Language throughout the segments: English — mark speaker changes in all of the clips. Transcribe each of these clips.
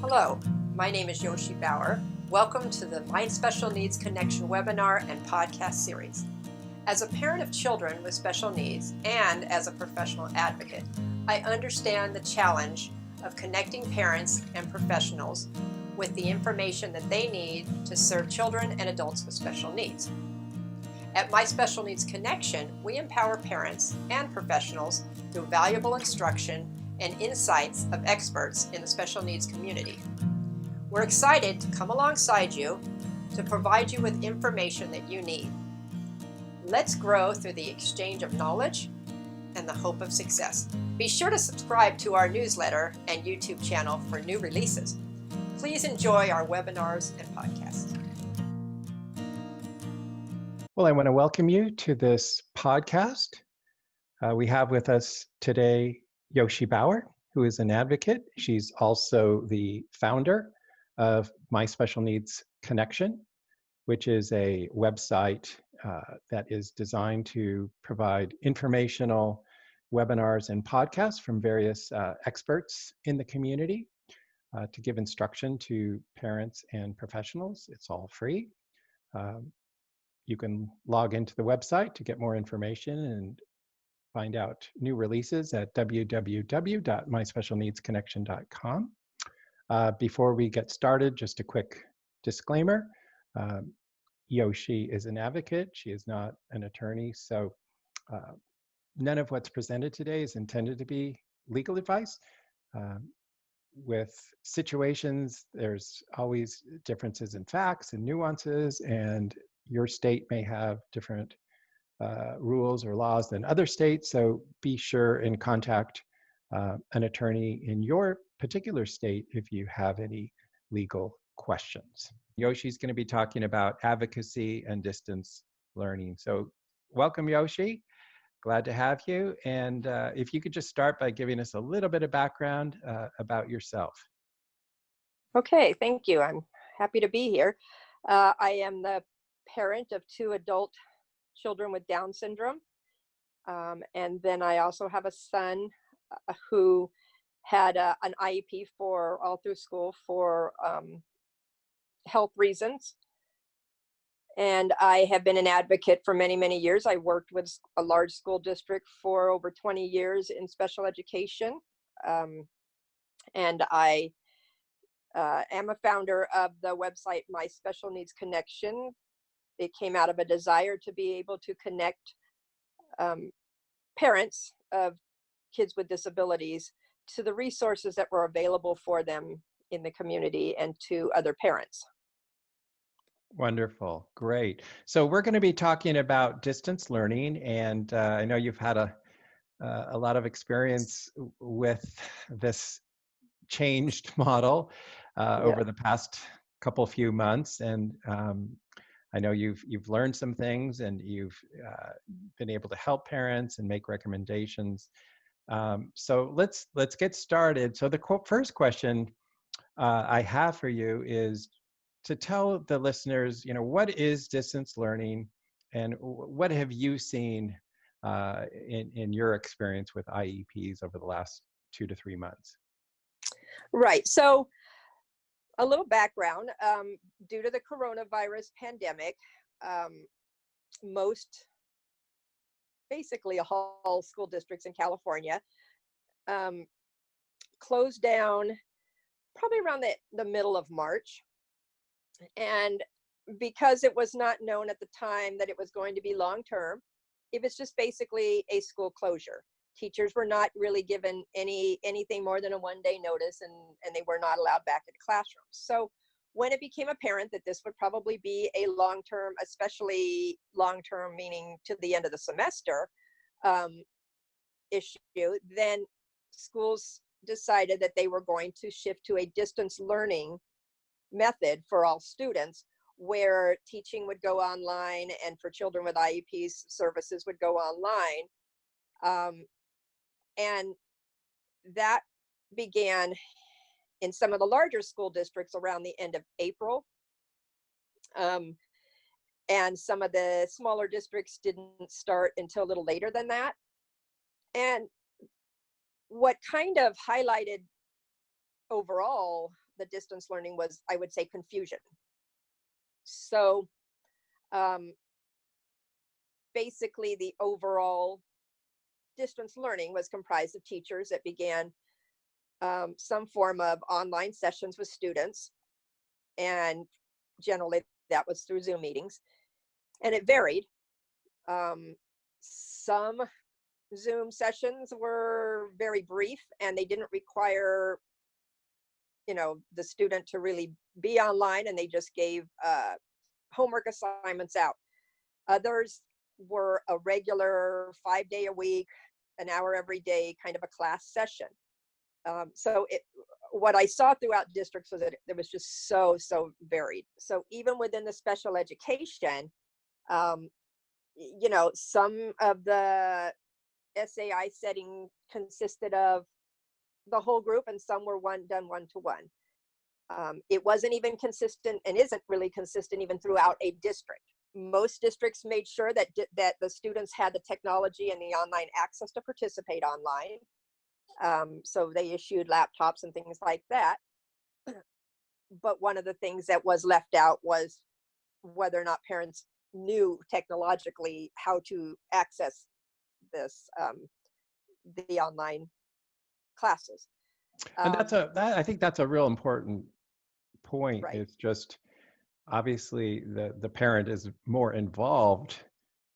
Speaker 1: Hello, my name is Yoshi Bauer. Welcome to the My Special Needs Connection webinar and podcast series. As a parent of children with special needs and as a professional advocate, I understand the challenge of connecting parents and professionals with the information that they need to serve children and adults with special needs. At My Special Needs Connection, we empower parents and professionals through valuable instruction and insights of experts in the special needs community. We're excited to come alongside you to provide you with information that you need. Let's grow through the exchange of knowledge and the hope of success. Be sure to subscribe to our newsletter and YouTube channel for new releases. Please enjoy our webinars and podcasts.
Speaker 2: Well, I want to welcome you to this podcast. We have with us today Yoshi Bauer, who is an advocate. She's also the founder of My Special Needs Connection, which is a website that is designed to provide informational webinars and podcasts from various experts in the community to give instruction to parents and professionals. It's all free. You can log into the website to get more information and find out new releases at www.myspecialneedsconnection.com. Before we get started, just a quick disclaimer. Yoshi is an advocate. She is not an attorney. So none of what's presented today is intended to be legal advice. With situations, there's always differences in facts and nuances, and your state may have different rules or laws than other states, so be sure and contact an attorney in your particular state if you have any legal questions. Yoshi's going to be talking about advocacy and distance learning. So welcome, Yoshi. Glad to have you. And if you could just start by giving us a little bit of background about yourself.
Speaker 1: Okay, thank you. I'm happy to be here. I am the parent of 2 adult children with Down syndrome. And then I also have a son who had an IEP for all through school for health reasons. And I have been an advocate for many, many years. I worked with a large school district for over 20 years in special education. And I am a founder of the website My Special Needs Connection. It came out of a desire to be able to connect parents of kids with disabilities to the resources that were available for them in the community and to other parents.
Speaker 2: Wonderful. Great. So we're going to be talking about distance learning, and I know you've had a lot of experience with this changed model over the past few months, and I know you've learned some things, and you've been able to help parents and make recommendations. So let's get started. So the first question I have for you is to tell the listeners, what is distance learning, and what have you seen in your experience with IEPs over the last 2 to 3 months?
Speaker 1: Right. So a little background, due to the coronavirus pandemic, basically all school districts in California closed down probably around the middle of March. And because it was not known at the time that it was going to be long-term, it was just basically a school closure. Teachers were not really given anything more than a 1-day notice, and they were not allowed back in classrooms. So when it became apparent that this would probably be a long-term, especially long-term meaning to the end of the semester issue, then schools decided that they were going to shift to a distance learning method for all students, where teaching would go online, and for children with IEPs, services would go online. And that began in some of the larger school districts around the end of April. And some of the smaller districts didn't start until a little later than that. And what kind of highlighted overall the distance learning was, I would say, confusion. So basically, the overall distance learning was comprised of teachers that began some form of online sessions with students, and generally that was through Zoom meetings, and it varied. Some Zoom sessions were very brief and they didn't require, the student to really be online, and they just gave homework assignments out. Others were a regular 5-day a week, an hour every day kind of a class session. So what I saw throughout districts was that it was just so varied. So even within the special education, some of the SAI setting consisted of the whole group, and some were done one-to-one. It wasn't even consistent, and isn't really consistent even throughout a district. Most districts made sure that the students had the technology and the online access to participate online. So they issued laptops and things like that. But one of the things that was left out was whether or not parents knew technologically how to access this, the online classes.
Speaker 2: And I think that's a real important point.
Speaker 1: Right.
Speaker 2: It's just obviously the parent is more involved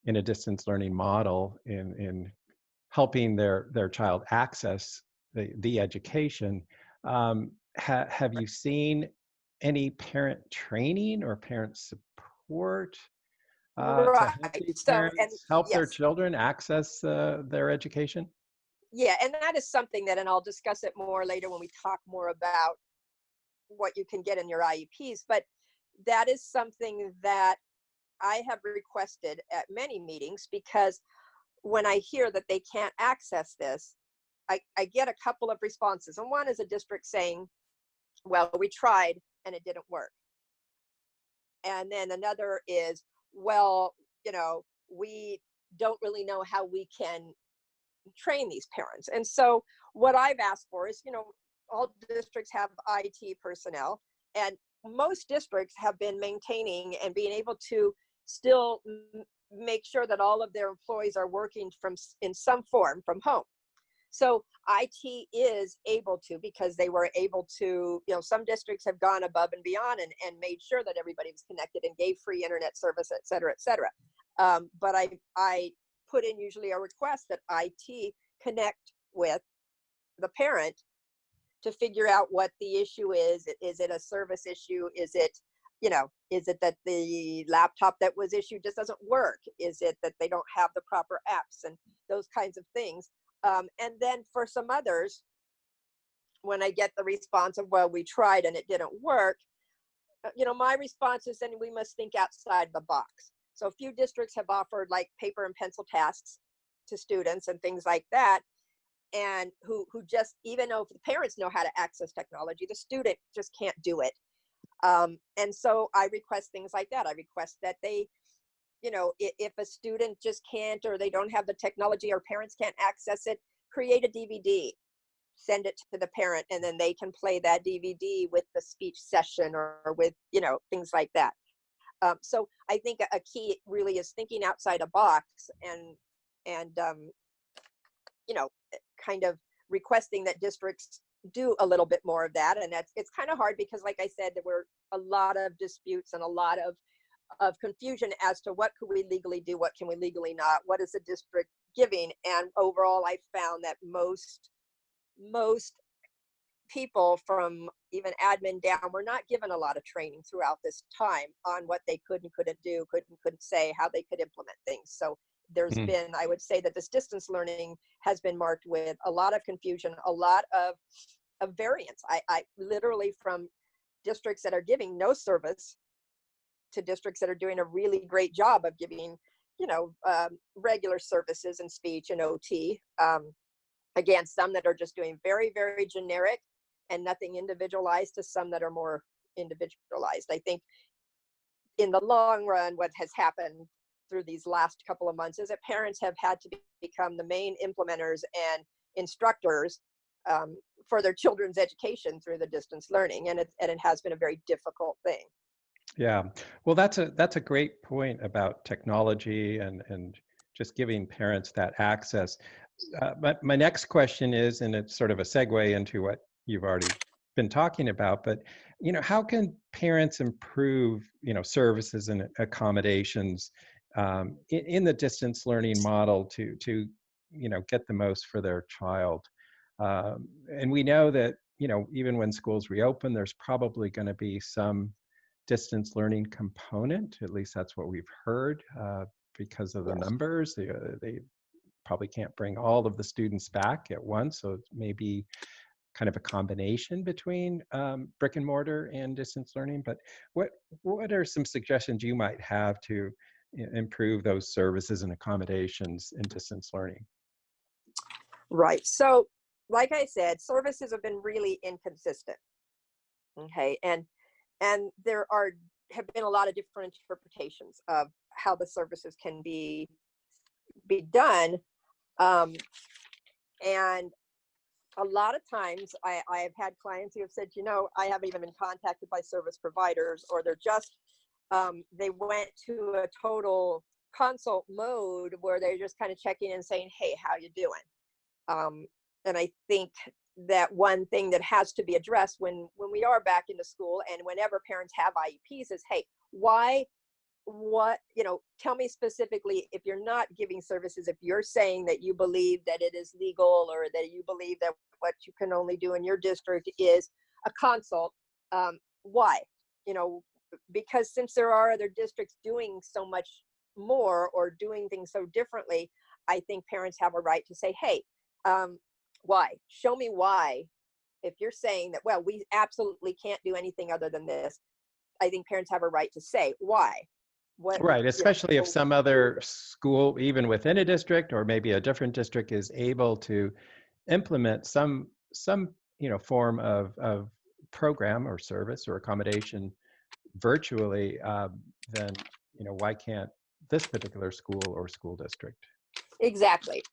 Speaker 2: in a distance learning model in helping their child access the education. Have you seen any parent training or parent support to help
Speaker 1: Right.
Speaker 2: these
Speaker 1: So, and
Speaker 2: parents help their
Speaker 1: yes,
Speaker 2: children access their education?
Speaker 1: yeah, and that is something that, and I'll discuss it more later when we talk more about what you can get in your IEPs, but that is something that I have requested at many meetings, because when I hear that they can't access this, I get a couple of responses. And one is a district saying, well, we tried and it didn't work. And then another is, well, we don't really know how we can train these parents. And so what I've asked for is, all districts have IT personnel, and most districts have been maintaining and being able to still make sure that all of their employees are working in some form from home. So IT is able to, because they were able to, some districts have gone above and beyond and made sure that everybody was connected and gave free internet service, et cetera, et cetera. But I put in usually a request that IT connect with the parent to figure out what the issue is. Is it a service issue? Is it that the laptop that was issued just doesn't work? Is it that they don't have the proper apps and those kinds of things? And then for some others, when I get the response of, well, we tried and it didn't work, my response is, then we must think outside the box. So a few districts have offered like paper and pencil tasks to students and things like that, and who just, even though the parents know how to access technology, the student just can't do it. And so I request things like that. I request that they, if a student just can't, or they don't have the technology, or parents can't access it, create a DVD, send it to the parent, and then they can play that DVD with the speech session or with, things like that. So I think a key really is thinking outside a box, and kind of requesting that districts do a little bit more of that. And it's kind of hard, because like I said, there were a lot of disputes and a lot of confusion as to what could we legally do, what can we legally not, what is the district giving. And overall, I found that most people, from even admin down, were not given a lot of training throughout this time on what they could and couldn't do, couldn't say, how they could implement things. So there's been, I would say that this distance learning has been marked with a lot of confusion, a lot of variance. I literally, from districts that are giving no service to districts that are doing a really great job of giving, regular services in speech and OT. Again, some that are just doing very, very generic and nothing individualized, to some that are more individualized. I think in the long run, what has happened through these last couple of months is that parents have had to become the main implementers and instructors for their children's education through the distance learning, and it has been a very difficult thing.
Speaker 2: Yeah, well, that's a great point about technology and just giving parents that access. But my next question is, and it's sort of a segue into what you've already been talking about, but how can parents improve services and accommodations in the distance learning model to get the most for their child? And we know that even when schools reopen, there's probably going to be some distance learning component. At least that's what we've heard, because of the
Speaker 1: Yes.
Speaker 2: numbers. They probably can't bring all of the students back at once, so it may be kind of a combination between brick and mortar and distance learning. But what are some suggestions you might have to improve those services and accommodations in distance learning?
Speaker 1: Right. So, like I said, services have been really inconsistent. Okay, and there have been a lot of different interpretations of how the services can be done, and a lot of times I have had clients who have said, I haven't even been contacted by service providers, or they're just they went to a total consult mode where they're just kind of checking and saying, hey, how you doing? And I think that one thing that has to be addressed when we are back into school and whenever parents have IEPs is, hey, why, tell me specifically, if you're not giving services, if you're saying that you believe that it is legal, or that you believe that what you can only do in your district is a consult, why? Because since there are other districts doing so much more or doing things so differently, I think parents have a right to say, hey, why? Show me why. If you're saying that, well, we absolutely can't do anything other than this, I think parents have a right to say why. What,
Speaker 2: Right, especially if some other school, even within a district or maybe a different district, is able to implement some form of program or service or accommodation virtually, then why can't this particular school or school district?
Speaker 1: Exactly.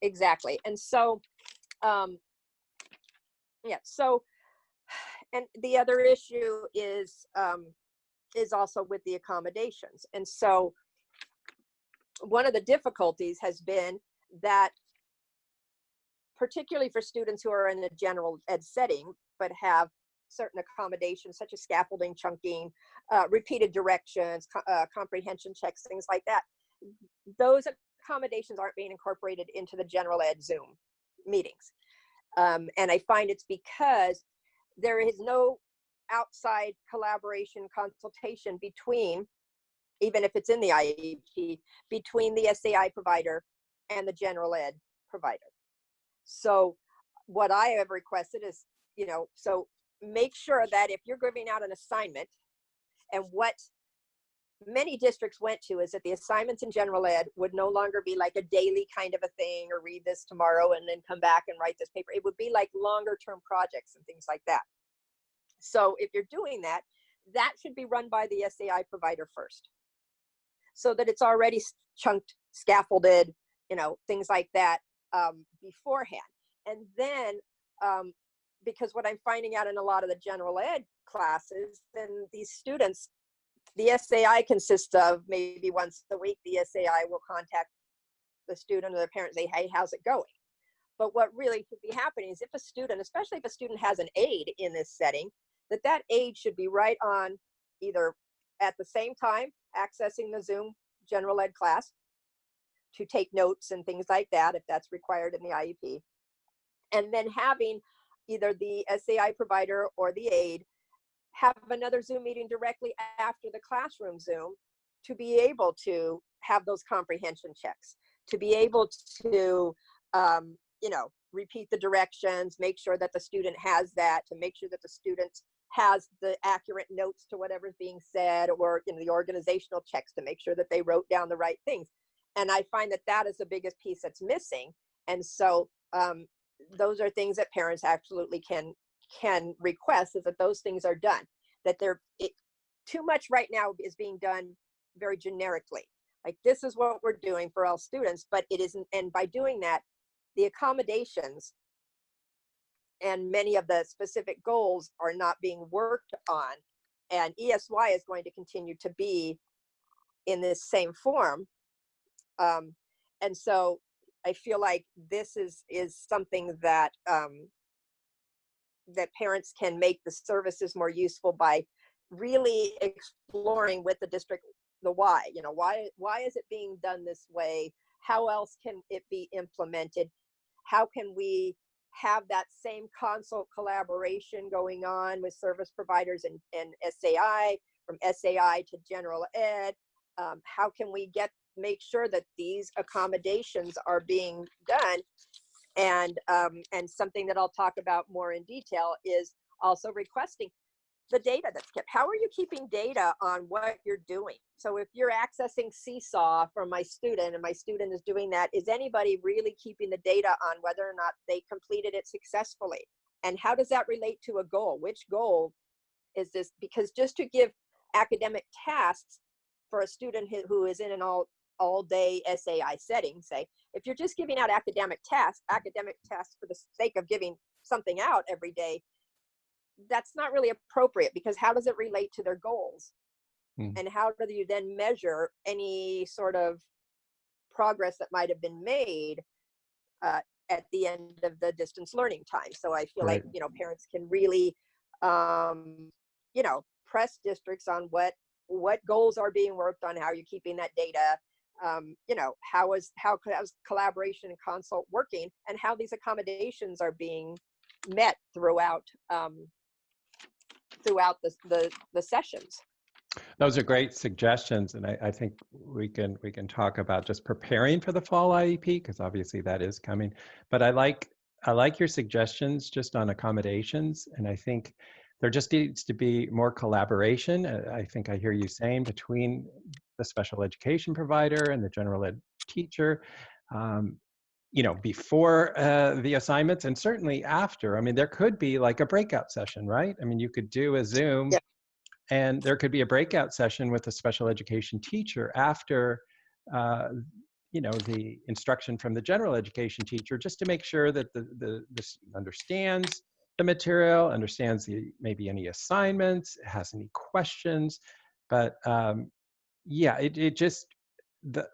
Speaker 1: And so, yeah. So, and the other issue is also with the accommodations. And so, one of the difficulties has been that, particularly for students who are in a general ed setting, but have certain accommodations such as scaffolding, chunking, repeated directions, comprehension checks, things like that, those accommodations aren't being incorporated into the general ed Zoom meetings. And I find it's because there is no outside collaboration, consultation between, even if it's in the IEP, between the SAI provider and the general ed provider. So what I have requested is, so make sure that if you're giving out an assignment, and what many districts went to is that the assignments in general ed would no longer be like a daily kind of a thing, or read this tomorrow and then come back and write this paper. It would be like longer term projects and things like that. So if you're doing that, that should be run by the SAI provider first, so that it's already chunked, scaffolded, things like that, beforehand. And then, because what I'm finding out in a lot of the general ed classes, then these students, the SAI consists of maybe once a week, the SAI will contact the student or the parent and say, hey, how's it going? But what really should be happening is, if a student, especially if a student has an aide in this setting, that aide should be right on, either at the same time accessing the Zoom general ed class to take notes and things like that, if that's required in the IEP, and then having either the SAI provider or the aide have another Zoom meeting directly after the classroom Zoom, to be able to have those comprehension checks, to be able to, repeat the directions, make sure that the student has that, to make sure that the student has the accurate notes to whatever's being said, or the organizational checks to make sure that they wrote down the right things. And I find that is the biggest piece that's missing. And so those are things that parents absolutely can request, is that those things are done. That too much right now is being done very generically, like this is what we're doing for all students, but it isn't. And by doing that, the accommodations, and many of the specific goals are not being worked on. And ESY is going to continue to be in this same form. And so I feel like this is something that that parents can make the services more useful by really exploring with the district the why. You know, why is it being done this way? How else can it be implemented? How can we have that same consult collaboration going on with service providers and SAI, from SAI to general ed? How can we make sure that these accommodations are being done? And something that I'll talk about more in detail is also requesting the data that's kept. How are you keeping data on what you're doing? So if you're accessing Seesaw from my student and my student is doing that, is anybody really keeping the data on whether or not they completed it successfully? And how does that relate to a goal? Which goal is this? Because just to give academic tasks for a student who is in an all day SAI setting, say, if you're just giving out academic tasks for the sake of giving something out every day, that's not really appropriate, because how does it relate to their goals? And how do you then measure any sort of progress that might have been made at the end of the distance learning time? So I feel like, you know, parents can really, you know, press districts on what goals are being worked on, how are you keeping that data, you know, how's collaboration and consult working, and how these accommodations are being met throughout the sessions.
Speaker 2: Those are great suggestions, and I think we can talk about just preparing for the fall IEP, because obviously that is coming. But I like your suggestions just on accommodations, and I think there just needs to be more collaboration. I think I hear you saying between the special education provider and the general ed teacher. You know, before the assignments, and certainly after. I mean, there could be like a breakout session, right? I mean, you could do a Zoom.
Speaker 1: Yeah.
Speaker 2: And there could be a breakout session with a special education teacher after, you know, the instruction from the general education teacher, just to make sure that the understands the material, understands maybe any assignments, has any questions. But yeah, it just,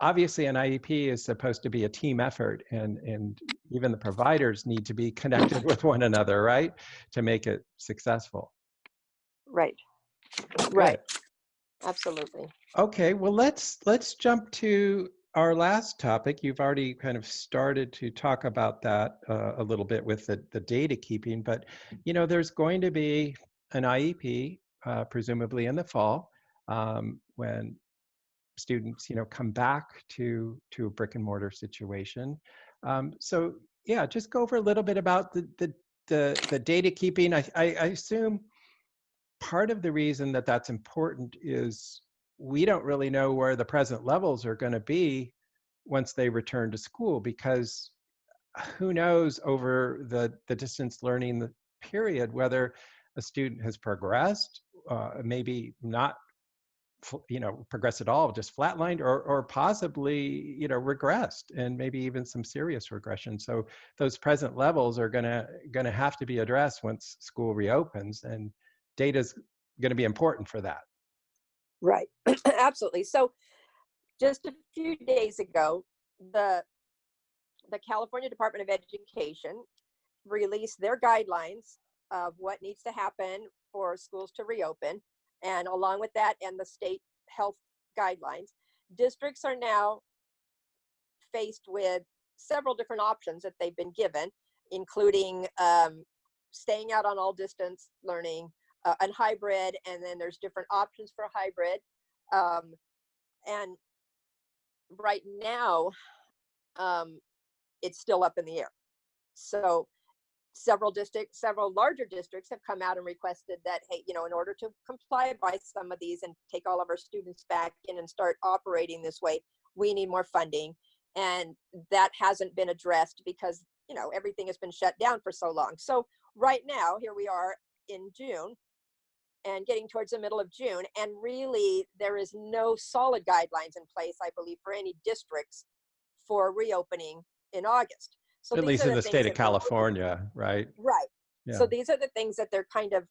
Speaker 2: obviously an IEP is supposed to be a team effort, and even the providers need to be connected with one another, right, to make it successful.
Speaker 1: Right.
Speaker 2: Good.
Speaker 1: Right. Absolutely.
Speaker 2: Okay, well, let's jump to our last topic. You've already kind of started to talk about that a little bit with the data keeping, but you know, there's going to be an IEP presumably in the fall when students, you know, come back to a brick and mortar situation. So yeah, just go over a little bit about the data keeping. I assume part of the reason that that's important is we don't really know where the present levels are going to be once they return to school, because who knows over the distance learning period whether a student has progressed, maybe not, you know, progressed at all, just flatlined, or possibly, you know, regressed, and maybe even some serious regression. So those present levels are gonna have to be addressed once school reopens, and data's going to be important for that.
Speaker 1: Right. Absolutely. So just a few days ago, the California Department of Education released their guidelines of what needs to happen for schools to reopen. And along with that and the state health guidelines, districts are now faced with several different options that they've been given, including staying out on all distance learning, and hybrid, and then there's different options for hybrid. And right now, it's still up in the air. So several larger districts have come out and requested that, hey, you know, in order to comply by some of these and take all of our students back in and start operating this way, we need more funding. And that hasn't been addressed because, you know, everything has been shut down for so long. So right now, here we are in June and getting towards the middle of June, and really there is no solid guidelines in place, I believe, for any districts for reopening in August. So
Speaker 2: at least in the state of
Speaker 1: California,
Speaker 2: California, right?
Speaker 1: Right.
Speaker 2: Yeah.
Speaker 1: So these are the things that they're kind of,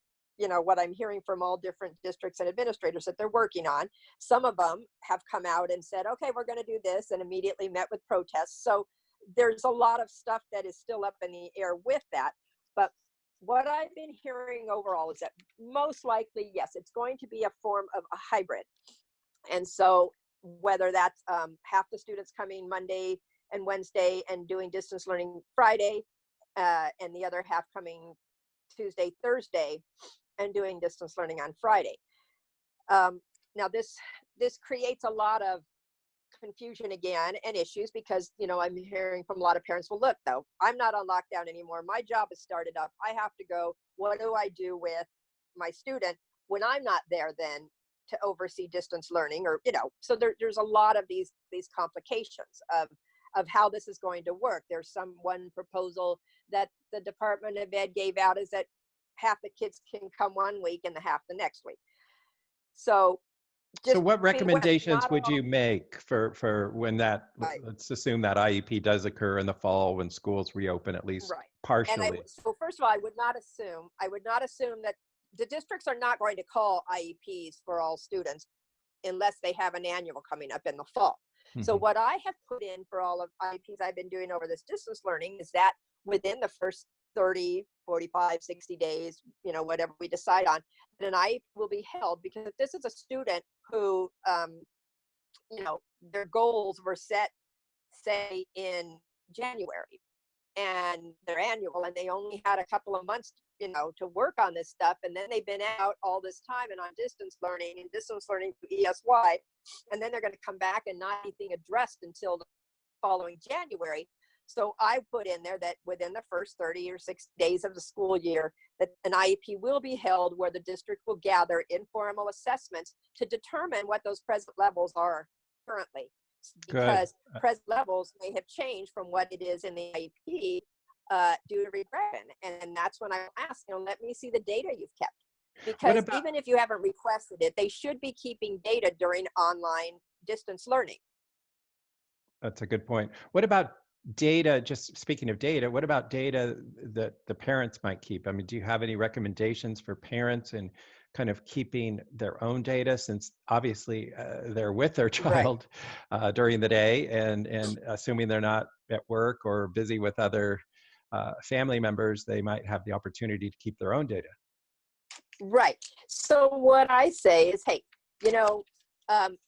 Speaker 1: what I'm hearing from all different districts and administrators that they're working on. Some of them have come out and said, okay, we're going to do this, and immediately met with protests. So there's a lot of stuff that is still up in the air with that. But what I've been hearing overall is that most likely, yes, it's going to be a form of a hybrid. And so whether that's half the students coming Monday and Wednesday and doing distance learning Friday, and the other half coming Tuesday, Thursday, and doing distance learning on Friday. Now this creates a lot of confusion again and issues because, I'm hearing from a lot of parents, well, look, though, I'm not on lockdown anymore. My job has started up. I have to go. What do I do with my student when I'm not there then to oversee distance learning? Or, so there's a lot of these complications of how this is going to work. There's one proposal that the Department of Ed gave out is that half the kids can come one week and the half the next week. So
Speaker 2: what recommendations would you make for when that,
Speaker 1: right.
Speaker 2: let's assume that IEP does occur in the fall when schools reopen, at least
Speaker 1: right.
Speaker 2: partially?
Speaker 1: And so first of all, I would not assume that the districts are not going to call IEPs for all students unless they have an annual coming up in the fall. Mm-hmm. So what I have put in for all of IEPs I've been doing over this distance learning is that within the first 30, 45, 60 days, whatever we decide on, that an IEP will be held, because if this is a student who, their goals were set, say, in January, and their annual, and they only had a couple of months, to work on this stuff, and then they've been out all this time and on distance learning through ESY, and then they're going to come back and not anything addressed until the following January. So I put in there that within the first 30 or 60 days of the school year, that an IEP will be held where the district will gather informal assessments to determine what those present levels are currently. Because present levels may have changed from what it is in the IEP due to regression. And that's when I ask, let me see the data you've kept. Because even if you haven't requested it, they should be keeping data during online distance learning.
Speaker 2: That's a good point. What about data, just speaking of data, what about data that the parents might keep? I mean, do you have any recommendations for parents in kind of keeping their own data, since obviously they're with their child during the day, and assuming they're not at work or busy with other family members, they might have the opportunity to keep their own data?
Speaker 1: Right. So what I say is, hey,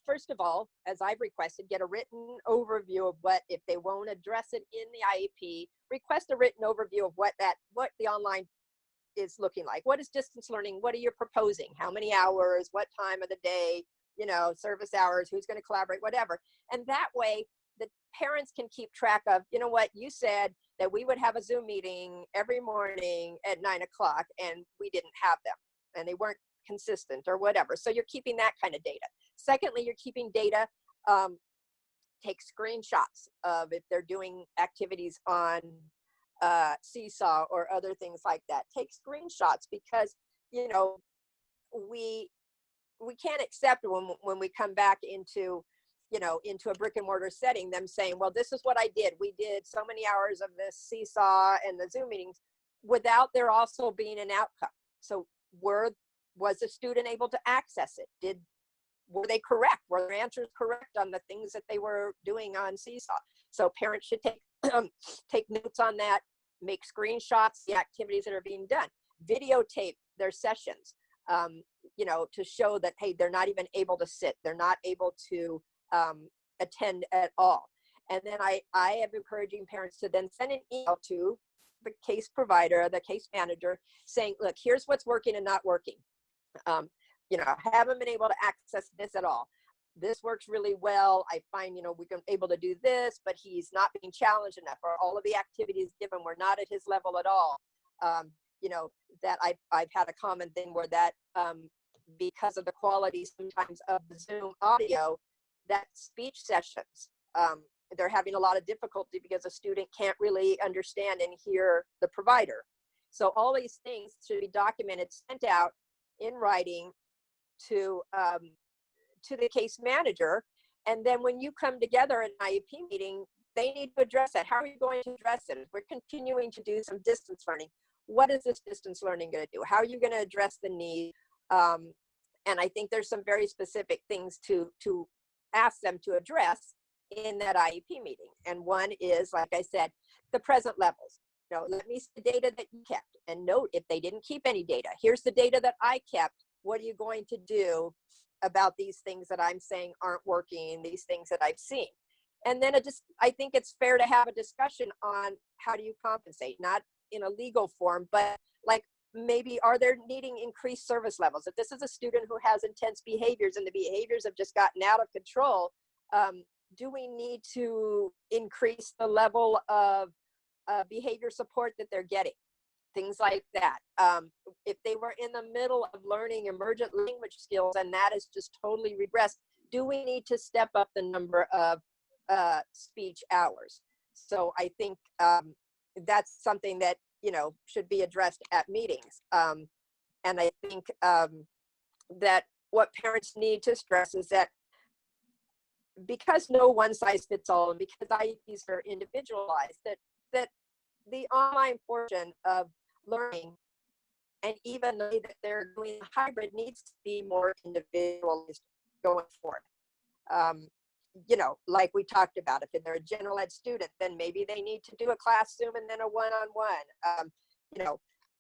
Speaker 1: first of all, as I've requested, get a written overview of what, if they won't address it in the IEP, request a written overview of what the online is looking like. What is distance learning? What are you proposing? How many hours? What time of the day? Service hours, who's going to collaborate, whatever. And that way, the parents can keep track of, what you said that we would have a Zoom meeting every morning at 9 o'clock, and we didn't have them, and they weren't consistent or whatever. So you're keeping that kind of data. Secondly, you're keeping data, take screenshots of if they're doing activities on Seesaw or other things like that. Take screenshots, because, we can't accept when we come back into a brick and mortar setting, them saying, well, this is what I did. We did so many hours of this Seesaw and the Zoom meetings, without there also being an outcome. So was the student able to access it? Were they correct? Were their answers correct on the things that they were doing on Seesaw? So parents should take notes on that, make screenshots, the activities that are being done, videotape their sessions, to show that, hey, they're not even able to sit, they're not able to attend at all. And then I am encouraging parents to then send an email to the case provider, the case manager, saying, look, here's what's working and not working. I haven't been able to access this at all. This works really well. I find, we've been able to do this, but he's not being challenged enough, or all of the activities given were not at his level at all. That I've had a common thing where that, because of the quality sometimes of the Zoom audio, that speech sessions, they're having a lot of difficulty because a student can't really understand and hear the provider. So all these things should be documented, sent out in writing to the case manager. And then when you come together at an IEP meeting, they need to address that. How are you going to address it? If we're continuing to do some distance learning, what is this distance learning going to do? How are you going to address the need? And I think there's some very specific things to ask them to address in that IEP meeting. And one is, like I said, the present levels. Let me see the data that you kept, and note if they didn't keep any data. Here's the data that I kept. What are you going to do about these things that I'm saying aren't working, these things that I've seen? And then I think it's fair to have a discussion on how do you compensate, not in a legal form, but like maybe are there needing increased service levels? If this is a student who has intense behaviors and the behaviors have just gotten out of control, do we need to increase the level of behavior support that they're getting? Things like that. If they were in the middle of learning emergent language skills and that is just totally regressed, do we need to step up the number of speech hours? So I think that's something that should be addressed at meetings. And I think that what parents need to stress is that because no one size fits all, and because IEPs are individualized, that the online portion of learning, and even the way that they're doing hybrid, needs to be more individualized going forward. Like we talked about, if they're a general ed student, then maybe they need to do a class Zoom and then a one-on-one.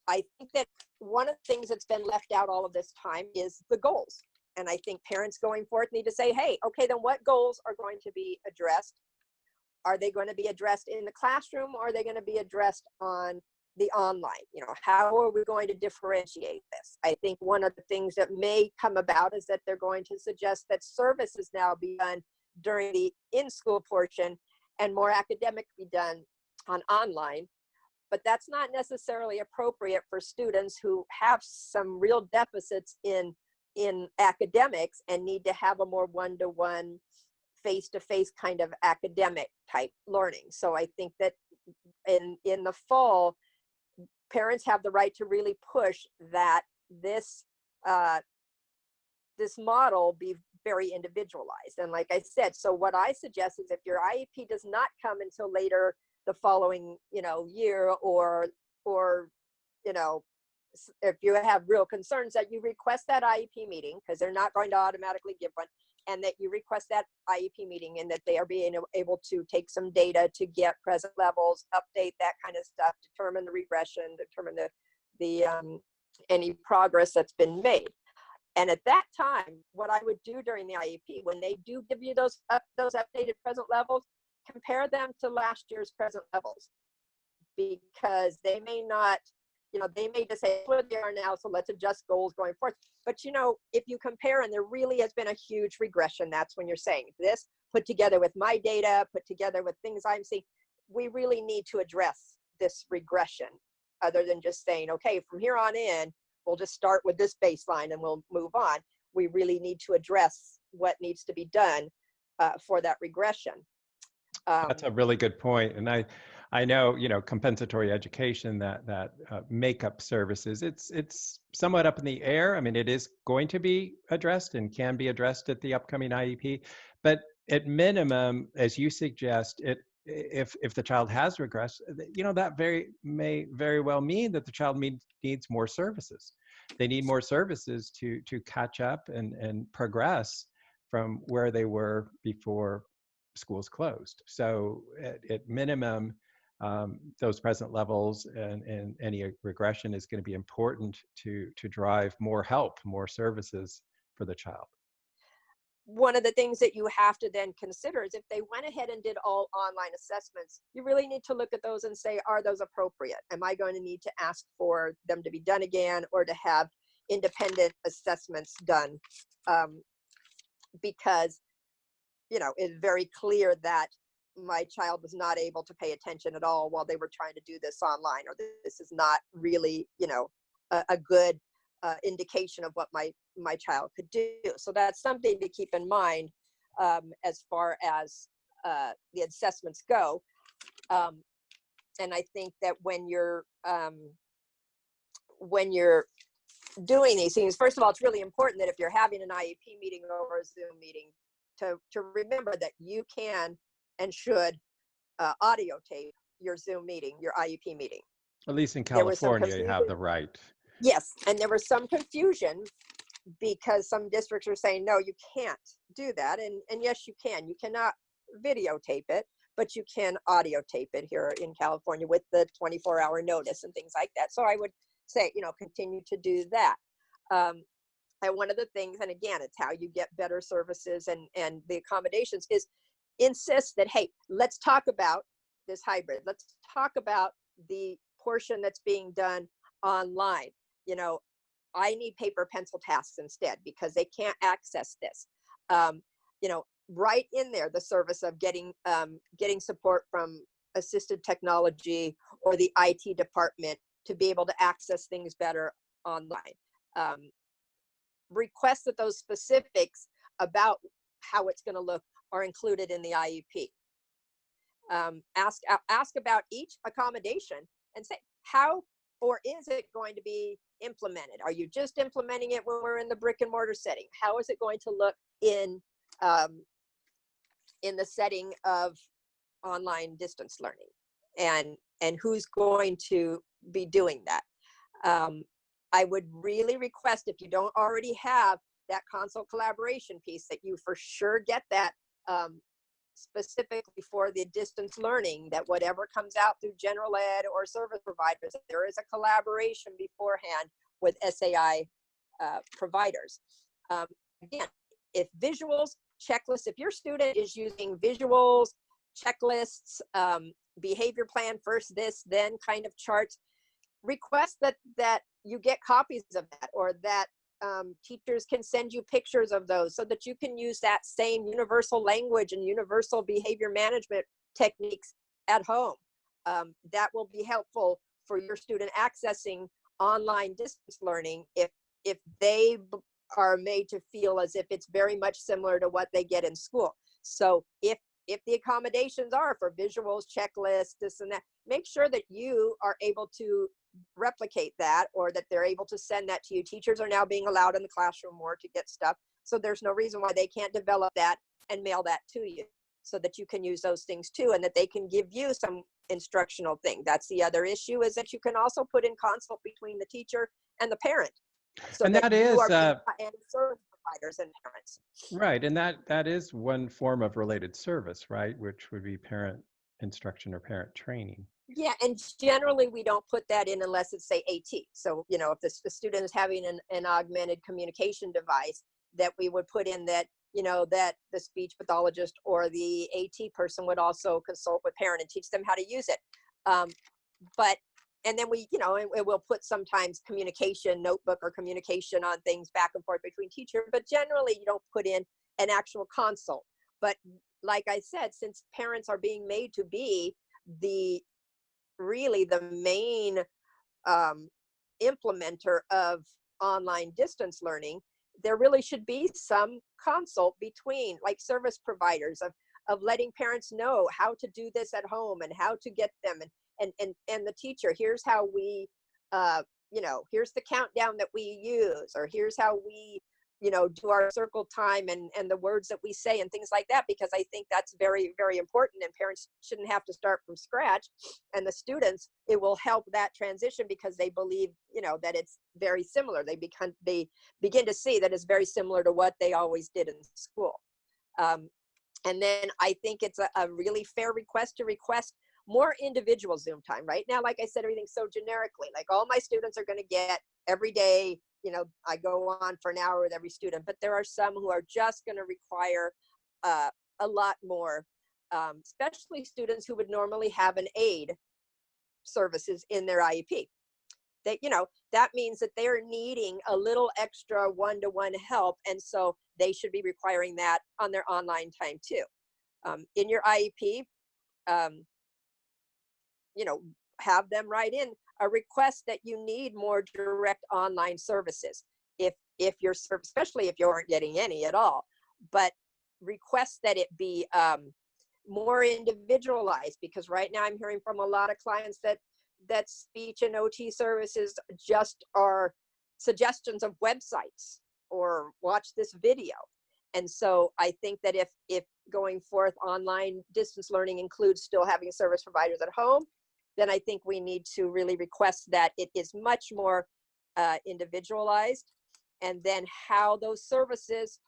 Speaker 1: I think that one of the things that's been left out all of this time is the goals. And I think parents going forth need to say, hey, okay, then what goals are going to be addressed? Are they going to be addressed in the classroom, or are they going to be addressed on the online? How are we going to differentiate this? I think one of the things that may come about is that they're going to suggest that services now be done during the in-school portion and more academic be done on online. But that's not necessarily appropriate for students who have some real deficits in academics and need to have a more one-to-one, face-to-face kind of academic type learning. So I think that in the fall, parents have the right to really push that this model be very individualized. And like I said, so what I suggest is if your IEP does not come until later the following year, or if you have real concerns, that you request that IEP meeting, because they're not going to automatically give one, and that you request that IEP meeting, and that they are being able to take some data to get present levels, update that kind of stuff, determine the regression, determine the any progress that's been made. And at that time, what I would do during the IEP, when they do give you those updated present levels, compare them to last year's present levels, because they may not, they may just say where they are now, so let's adjust goals going forward. But if you compare and there really has been a huge regression, that's when you're saying, this put together with my data, put together with things I'm seeing, we really need to address this regression, other than just saying, okay, from here on in, we'll just start with this baseline and we'll move on. We really need to address what needs to be done for that regression.
Speaker 2: That's a really good point. And I know, compensatory education, that makeup services, it's somewhat up in the air. I mean, it is going to be addressed and can be addressed at the upcoming IEP, but at minimum, as you suggest, if the child has regressed, that may very well mean that the child needs more services. They need more services to catch up and progress from where they were before schools closed. So at minimum, those present levels and any regression is going to be important to drive more help, more services for the child.
Speaker 1: One of the things that you have to then consider is if they went ahead and did all online assessments, you really need to look at those and say, are those appropriate? Am I going to need to ask for them to be done again, or to have independent assessments done? Because it's very clear that my child was not able to pay attention at all while they were trying to do this online, or this is not really, a good indication of what my child could do. So that's something to keep in mind as far as the assessments go. And I think that when you're doing these things, first of all, it's really important that if you're having an IEP meeting or a Zoom meeting, to remember that you can and should audio tape your Zoom meeting, your IEP meeting.
Speaker 2: At least in
Speaker 1: There was some
Speaker 2: California, you have
Speaker 1: confusion.
Speaker 2: the right.
Speaker 1: Yes, and there was some confusion because some districts are saying, no, you can't do that. And yes, you can. You cannot videotape it, but you can audio tape it here in California with the 24-hour notice and things like that. So I would say, continue to do that. And one of the things, and again, it's how you get better services and the accommodations, is insist that, hey, let's talk about this hybrid. Let's talk about the portion that's being done online. I need paper pencil tasks instead because they can't access this. Um, right in there, the service of getting support from assisted technology or the IT department to be able to access things better online. Request that those specifics about how it's going to look are included in the IEP. Ask about each accommodation and say, how or is it going to be implemented? Are you just implementing it when we're in the brick and mortar setting? How is it going to look in the setting of online distance learning? And who's going to be doing that? I would really request, if you don't already have that console collaboration piece, that you for sure get that specifically for the distance learning, that whatever comes out through general ed or service providers, there is a collaboration beforehand with SAI providers. Again, if visuals, checklists, if your student is using visuals, checklists, behavior plan, first this, then kind of charts, request that you get copies of that, or that teachers can send you pictures of those so that you can use that same universal language and universal behavior management techniques at home. That will be helpful for your student accessing online distance learning if they are made to feel as if it's very much similar to what they get in school. So if the accommodations are for visuals, checklists, this and that, make sure that you are able to replicate that, or that they're able to send that to you. Teachers are now being allowed in the classroom more to get stuff, so there's no reason why they can't develop that and mail that to you so that you can use those things too, and that they can give you some instructional thing. That's the other issue, is that you can also put in consult between the teacher and the parent, so
Speaker 2: And
Speaker 1: that
Speaker 2: that
Speaker 1: you
Speaker 2: is
Speaker 1: are and service providers and parents.
Speaker 2: right, and that is one form of related service, right, which would be parent instruction or parent training.
Speaker 1: Yeah, and generally we don't put that in unless it's, say, AT. So, if the student is having an augmented communication device, that we would put in that, that the speech pathologist or the AT person would also consult with parent and teach them how to use it. And then and we'll put sometimes communication notebook or communication on things back and forth between teacher, but generally you don't put in an actual consult. But like I said, since parents are being made to be really the main implementer of online distance learning, there really should be some consult between, like, service providers of letting parents know how to do this at home and how to get them, and the teacher, here's how we here's the countdown that we use, or here's how we do our circle time and the words that we say and things like that, because I think that's very, very important, and parents shouldn't have to start from scratch. And the students, it will help that transition because they believe, that it's very similar. They begin to see that it's very similar to what they always did in school. And then I think it's a really fair request to request more individual Zoom time. Right now, like I said, everything's so generically, like all my students are going to get every day, I go on for an hour with every student, but there are some who are just going to require a lot more, especially students who would normally have an aid services in their IEP. That means that they're needing a little extra one-to-one help, and so they should be requiring that on their online time too. In your IEP, have them write in a request that you need more direct online services. If you're, especially if you aren't getting any at all, but request that it be more individualized, because right now I'm hearing from a lot of clients that speech and OT services just are suggestions of websites or watch this video. And so I think that if going forth online distance learning includes still having service providers at home, then I think we need to really request that it is much more individualized. And then how those services,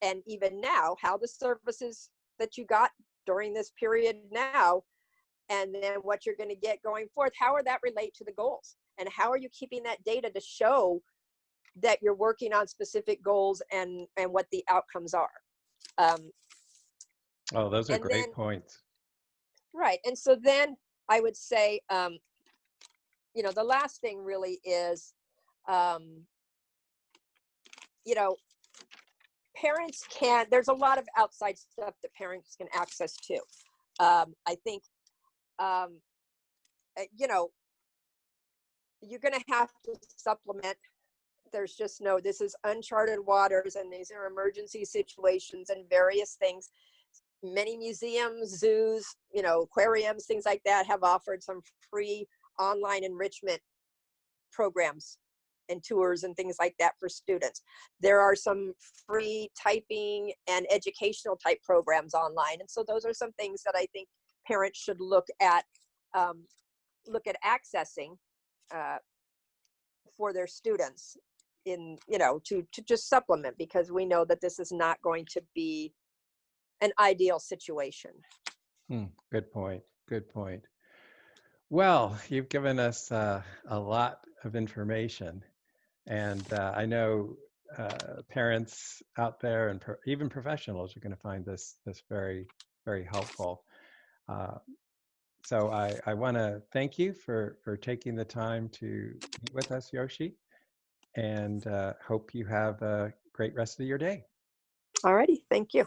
Speaker 1: and even now, how the services that you got during this period now, and then what you're going to get going forth, how are that relate to the goals? And how are you keeping that data to show that you're working on specific goals and what the outcomes are?
Speaker 2: Oh, those are great points.
Speaker 1: Right. And so then I would say, the last thing really is, parents there's a lot of outside stuff that parents can access to. I think, you're going to have to supplement. There's just this is uncharted waters, and these are emergency situations and various things. Many museums, zoos, aquariums, things like that have offered some free online enrichment programs and tours and things like that for students. There are some free typing and educational type programs online. And so those are some things that I think parents should look at accessing for their students to just supplement, because we know that this is not going to be an ideal situation.
Speaker 2: Good point. Good point. Well, you've given us a lot of information, and I know parents out there and even professionals are going to find this very, very helpful. So I want to thank you for taking the time to meet with us, Yoshi, and hope you have a great rest of your day.
Speaker 1: All righty. Thank you.